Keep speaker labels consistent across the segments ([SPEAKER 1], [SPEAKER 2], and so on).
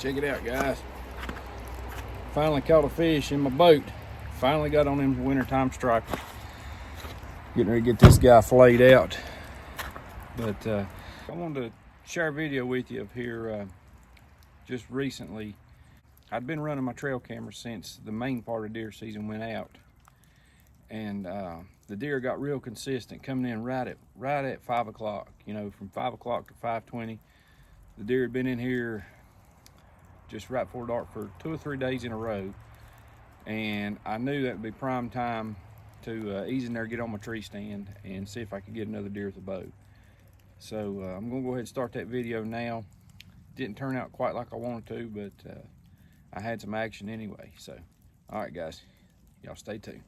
[SPEAKER 1] Check it out, guys. Finally caught a fish in my boat. Finally got on them wintertime stripers. Getting ready to get this guy flayed out. But I wanted to share a video with you of here just recently. I'd been running my trail camera since the main part of deer season went out. And the deer got real consistent, coming in right at 5 o'clock. You know, from 5 o'clock to 5:20. The deer had been in here just right before dark for 2 or 3 days in a row. And I knew that would be prime time to ease in there, get on my tree stand, and see if I could get another deer with a bow. So I'm gonna go ahead and start that video now. Didn't turn out quite like I wanted to, but I had some action anyway. So, all right, guys, y'all stay tuned.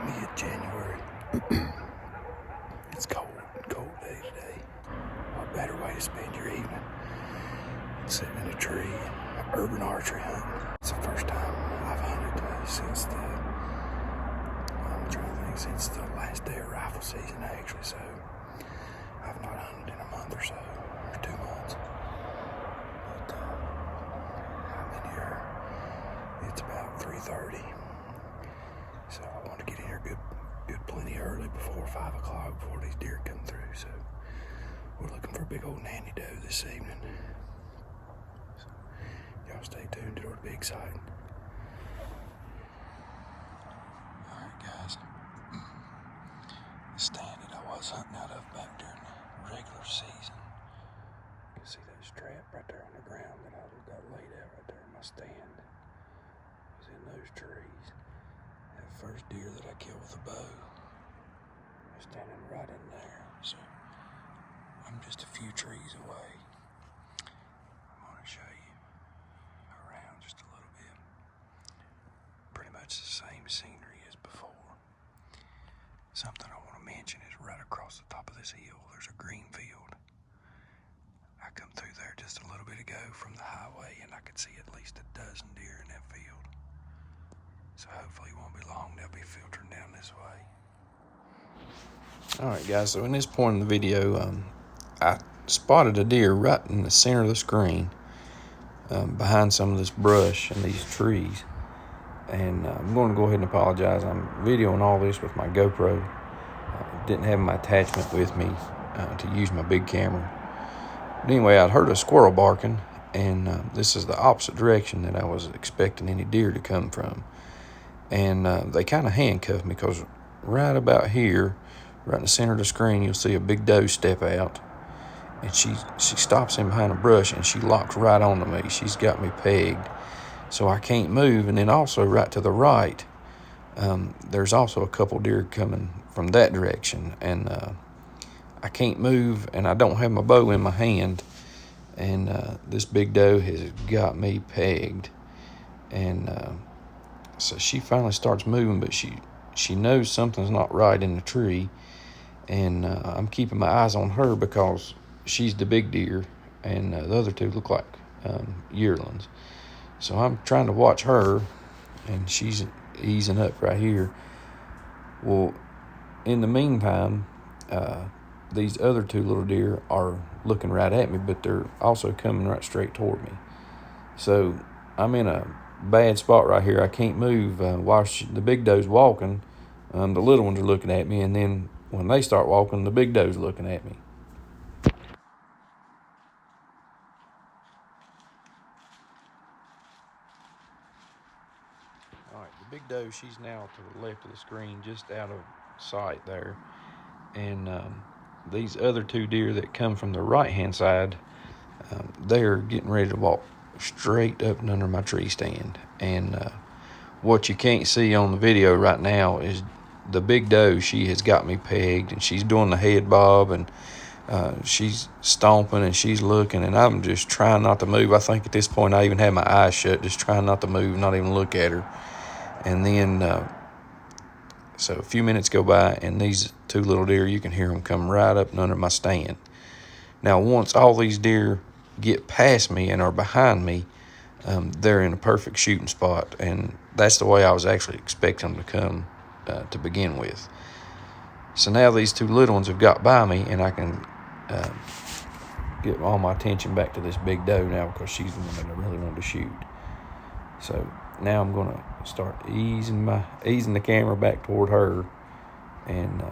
[SPEAKER 1] Mid-January. It's cold day today. What better way to spend your evening? Sitting in a tree, urban archery hunting. It's the first time I've hunted since since the last day of rifle season, actually. So I've not hunted in a month or so, or 2 months. But I'm in here. It's about 3:30. So I want to get in here good plenty early before 5 o'clock, before these deer come through. So we're looking for a big old nanny doe this evening. So y'all stay tuned, it'll be exciting. Alright, guys. The stand that I was hunting out of back during the regular season. You can see that strap right there on the ground that I got laid out right there in my stand. It was in those trees. That first deer that I killed with a bow was standing right in there. So I'm just a few trees away. I want to show you around just a little bit. Pretty much the same scenery as before. Something I want to mention is right across the top of this hill, there's a green field. I come through there just a little bit ago from the highway, and I could see at least a dozen deer in that field. So hopefully it won't be long, they'll be filtering down this way. Alright, guys, so in this point in the video, I spotted a deer right in the center of the screen, behind some of this brush and these trees. And I'm going to go ahead and apologize. I'm videoing all this with my GoPro. Didn't have my attachment with me to use my big camera. But anyway, I'd heard a squirrel barking, and this is the opposite direction that I was expecting any deer to come from. And they kind of handcuffed me, because right about here, right in the center of the screen, you'll see a big doe step out. And she stops in behind a brush, and she locks right onto me. She's got me pegged, so I can't move. And then also right to the right, there's also a couple deer coming from that direction. And I can't move, and I don't have my bow in my hand. And this big doe has got me pegged. And so she finally starts moving, but she knows something's not right in the tree. And I'm keeping my eyes on her, because she's the big deer, and the other two look like yearlings. So I'm trying to watch her, and she's easing up right here. Well, in the meantime, these other two little deer are looking right at me, but they're also coming right straight toward me. So I'm in a bad spot right here. I can't move while the big doe's walking. The little ones are looking at me, and then when they start walking, the big doe's looking at me. All right, the big doe, she's now to the left of the screen, just out of sight there. And these other two deer that come from the right-hand side, they're getting ready to walk straight up and under my tree stand. And what you can't see on the video right now is the big doe. She has got me pegged, and she's doing the head bob and She's stomping and she's looking, and I'm just trying not to move. I think at this point I even had my eyes shut, just trying not to move, not even look at her. And then, so a few minutes go by, and these two little deer, you can hear them come right up and under my stand. Now, once all these deer get past me and are behind me, they're in a perfect shooting spot, and that's the way I was actually expecting them to come to begin with. So now these two little ones have got by me, and I can get all my attention back to this big doe now, because she's the one that I really wanted to shoot. So now I'm going to start easing the camera back toward her, and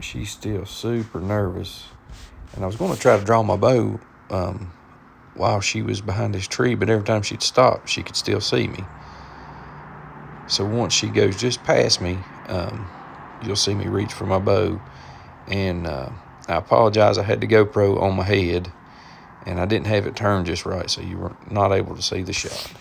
[SPEAKER 1] she's still super nervous. And I was going to try to draw my bow while she was behind this tree, but every time she'd stop, she could still see me. So once she goes just past me, you'll see me reach for my bow. And I apologize, I had the GoPro on my head, and I didn't have it turned just right, so you were not able to see the shot.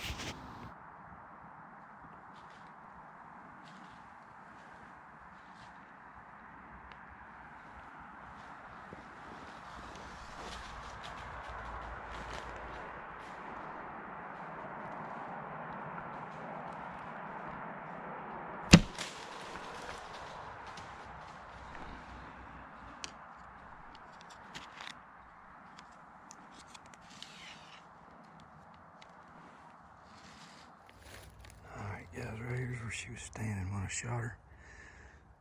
[SPEAKER 1] Alright guys, right here's where she was standing when I shot her.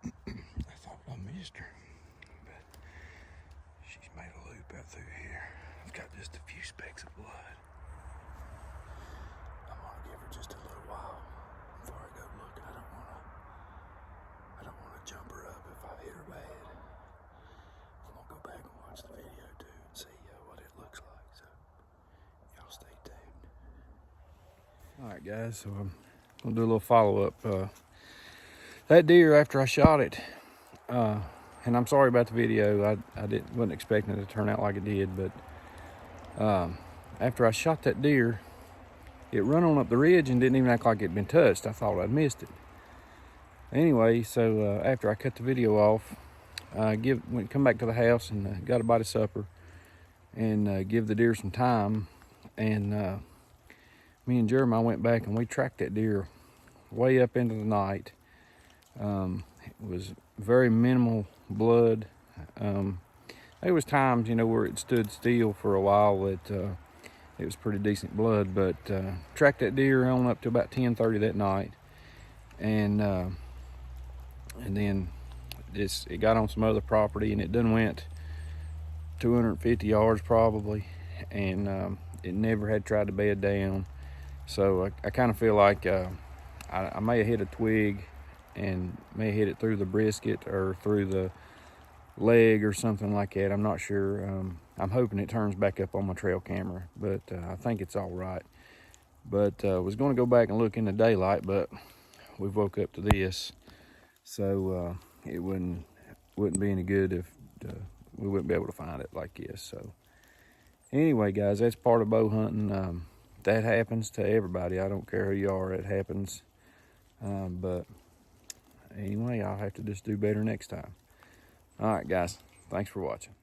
[SPEAKER 1] I thought I missed her, but she's made a loop out through here. I've got just a few specks of blood. I'm gonna give her just a little while before I go look. I don't wanna jump her up if I hit her bad. I'm gonna go back and watch the video too and see what it looks like. So y'all stay tuned. Alright guys, so I'm gonna do a little follow-up. That deer, after I shot it, and I'm sorry about the video, I wasn't expecting it to turn out like it did, but after I shot that deer, it run on up the ridge and didn't even act like it'd been touched. I thought I'd missed it. Anyway, so after I cut the video off, come back to the house and got a bite of supper, and give the deer some time. And me and Jeremiah went back and we tracked that deer way up into the night. It was very minimal blood. There was times, where it stood still for a while that it was pretty decent blood, but tracked that deer on up to about 10:30 that night, and then it got on some other property, and it done went 250 yards probably, and it never had tried to bed down. So I kind of feel like I may have hit a twig and may have hit it through the brisket or through the leg or something like that. I'm not sure. I'm hoping it turns back up on my trail camera, but I think it's all right. But was going to go back and look in the daylight, but we woke up to this, so it wouldn't be any good if we wouldn't be able to find it like this. So anyway, guys, that's part of bow hunting. That happens to everybody. I don't care who you are, it happens. But anyway, I'll have to just do better next time. All right, guys, thanks for watching.